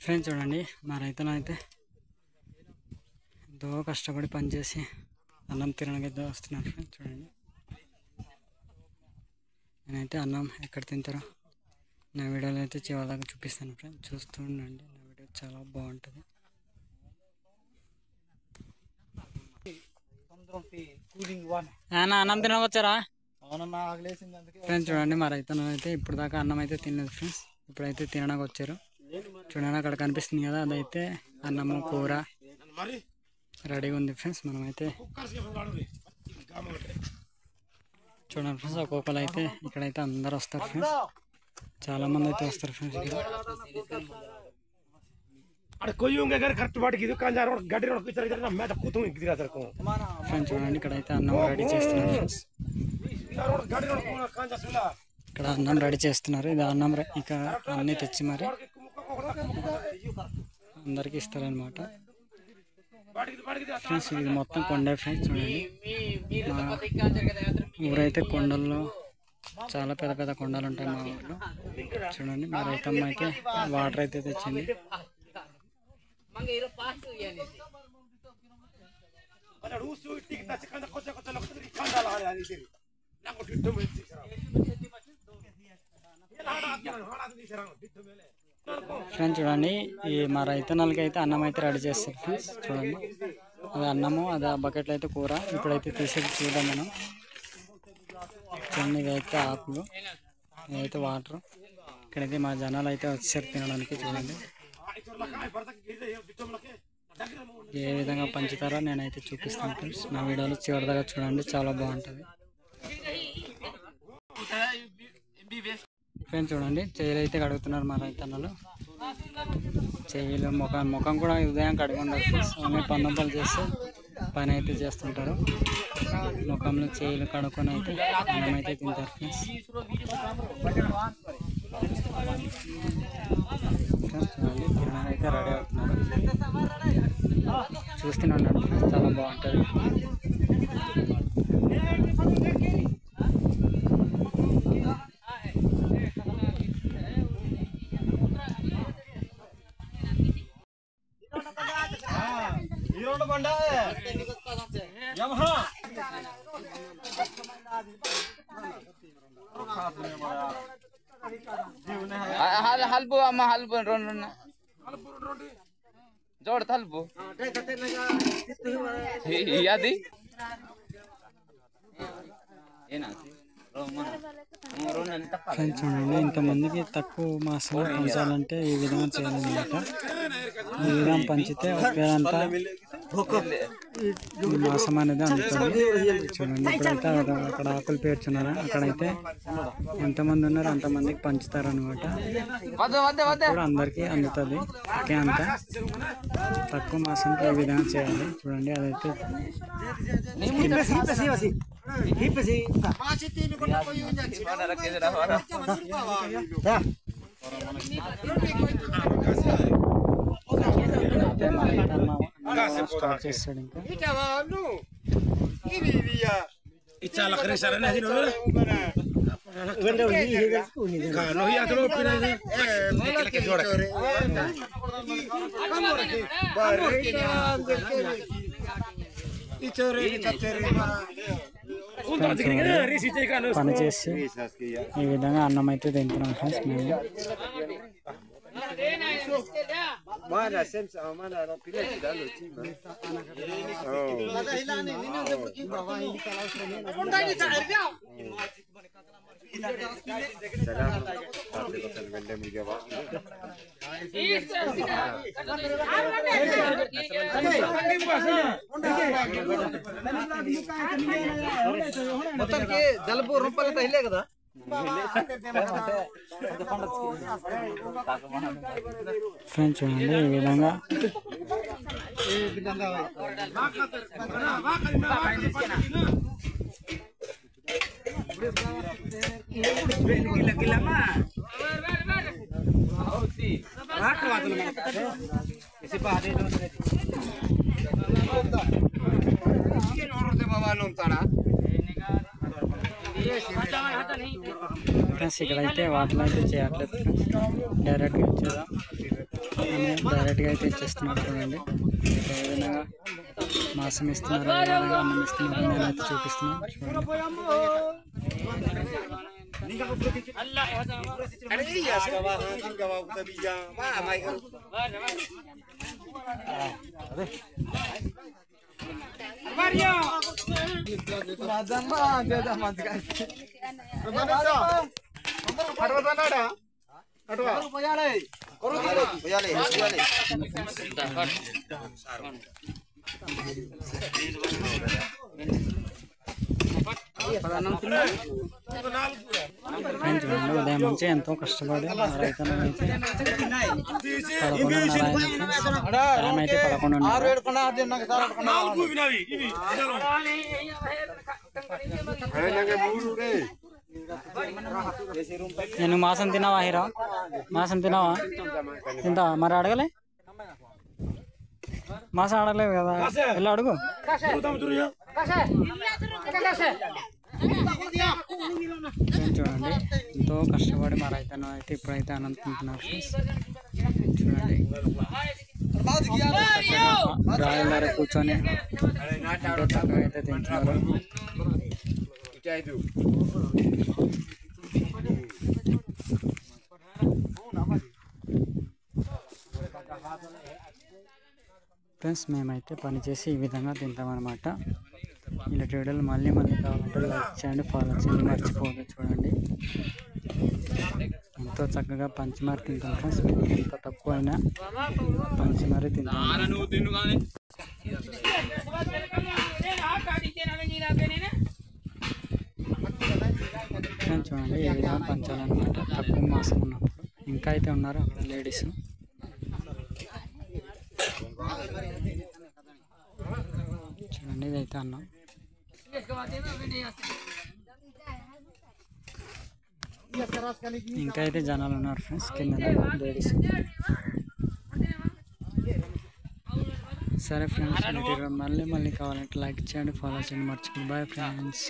Friends చూడండి, మా రైతులైతే ఎంతో కష్టపడి పనిచేసి అన్నం తినడానికి వస్తున్నారు. ఫ్రెండ్స్ చూడండి, నేనైతే అన్నం ఎక్కడ తింటారో నా వీడియోలో అయితే చివరిదాకా చూపిస్తాను. ఫ్రెండ్స్ చూస్తూ ఉండండి, నా వీడియో చాలా బాగుంటుంది. అన్నం తినవచ్చారా ఫ్రెండ్స్? చూడండి, మా రైతులు అయితే ఇప్పుడు దాకా అన్నం అయితే తినలేదు ఫ్రెండ్స్. ఇప్పుడైతే తినడానికి వచ్చారు. చూడండి, అక్కడ కనిపిస్తుంది కదా, అదైతే అన్నము కూర రెడీగా ఉంది ఫ్రెండ్స్. మనమైతే చూడండి ఫ్రెండ్స్, ఒక్కొక్కరు అయితే ఇక్కడైతే అందరు వస్తారు ఫ్రెండ్స్. చాలా మంది అయితే వస్తారు ఫ్రెండ్స్. ఫ్రెండ్స్ చూడండి, ఇక్కడైతే అన్నం రెడీ చేస్తున్నారు ఫ్రెండ్స్. ఇక్కడ అన్నం రెడీ చేస్తున్నారు. ఇది అన్నం ఇక అన్నీ తెచ్చి మరి అందరికి ఇస్తారనమాట ఫ్రెండ్స్. ఇది మొత్తం కొండే ఫ్రెండ్స్. చూడండి, ఊరైతే కొండల్లో చాలా పెద్ద పెద్ద కొండలు ఉంటాయి మా ఊర్లో. చూడండి, మా రైతమ్మ అయితే వాటర్ అయితే తెచ్చింది. ఫ్రెండ్స్ చూడండి, ఈ మా రైతన్నలకి అయితే అన్నం అయితే రెడీ చేస్తారు ఫ్రెండ్స్. చూడండి, అది అన్నము, అది ఆ బకెట్లో అయితే కూర. ఇప్పుడైతే తీసేది చూద్దాం మనం. చూడండి, ఇదైతే ఆకులు, ఇదైతే వాటర్. ఇక్కడైతే మా జనాలు అయితే వచ్చారు తినడానికి. చూడండి, ఏ విధంగా పంచుతారో నేనైతే చూపిస్తాను ఫ్రెండ్స్. నా వీడియోలో చివరిదాకా చూడండి, చాలా బాగుంటుంది ఫ్రెండ్స్. చూడండి, చెయ్యలు అయితే కడుగుతున్నారు మా రైతన్నలు. చెయ్యలు ముఖం కూడా ఉదయం కడిగి ఉండదు ఫ్రెండ్స్. అన్నీ పనులు చేస్తే పని అయితే చేస్తుంటారు. ముఖంలో చెయ్యలు కడుక్కొని అయితే అన్నం అయితే తింటారు ఫ్రెండ్స్. చూడండి, తినడానికి అయితే రెడీ అవుతున్నారు. చూస్తున్నాను ఫ్రెండ్స్, చాలా బాగుంటుంది. హల్బు అమ్మ హల్బు రెండు జోడ హల్బు అది ఫ్రెండ్స్ చూడండి, ఇంతమందికి తక్కువ మాసం పంచాలంటే ఈ విధంగా చేయాలన్నమాట. ఈ విధంగా పంచితే ఒకేదంతా మాసం అనేది అందుతుంది. చూడండి, ఇప్పుడైతే అక్కడ ఆకులు పేర్చున్నారా, అక్కడైతే ఎంతమంది ఉన్నారో అంతమందికి పంచుతారు అనమాట. కూడా అందరికీ అందుతుంది. ఒకే అంతా తక్కువ మాసంకి ఈ విధంగా చేయాలి. చూడండి, అదైతే స్టార్ట్ చేస్తాడు. ఇంకా పని చేసి ఈ విధంగా అన్నం అయితే తింటున్నాం ఫ్రెండ్స్ మేము. జలుబు రూపాయలు తగిలే కదా. ఫ్రెండ్స్ చూడండి, ఈ విధంగా ఫ్రెండ్స్ ఇక్కడైతే వాటర్ అయితే చేయట్లేదు, డైరెక్ట్గా ఇచ్చేదా డైరెక్ట్గా అయితే ఇచ్చేస్తున్నారు చూడండి. ఏ విధంగా మాంసం ఇస్తున్నారు, ఏ విధంగా అన్నం ఇస్తున్నారు నేనైతే చూపిస్తున్నాను చూడండి. చూడండి ఉదయం నుంచి ఎంతో కష్టపడి రైతన్న అయితే 11 నేను మాసం తిన్నావా హీరో? మాసం తిన్నావా? తింటావా? మరి అడగలే, మాసం అడగలేవు కదా, వెళ్ళి అడుగు. చూడండి ఎంతో కష్టపడి మా రైతన్న అయితే ఇప్పుడైతే అన్నం తింటున్నారు. చూడండి గాయాల కూర్చొని ఎంతో చక్కగా అయితే తింటున్నారు. ఫ్రెండ్స్ మేమైతే పనిచేసి ఈ విధంగా తింటామన్నమాట. ఇలాంటి వీడియోలు మళ్ళీ కావాలంటే లైక్ చేయండి, ఫాలో చేయండి, మర్చిపోవద్దు. చూడండి ఎంతో చక్కగా పంచమారి తింటాం ఫ్రెండ్స్. ఎంత తక్కువ అయినా పంచమారి తింటాం. చూడండి ఏ విధంగా పంచాలన్నమాట తక్కువ మాసం ఉన్నప్పుడు. ఇంకా అయితే ఉన్నారు అక్కడ లేడీస్. చూడండి ఇదైతే అన్నం. ఇంకా అయితే జనాలు ఉన్నారు ఫ్రెండ్స్ కింద లేడీస్. సరే ఫ్రెండ్స్ మళ్ళీ కావాలంటే లైక్ చేయండి, ఫాలో చేయండి, మర్చిపోండి. Bye friends.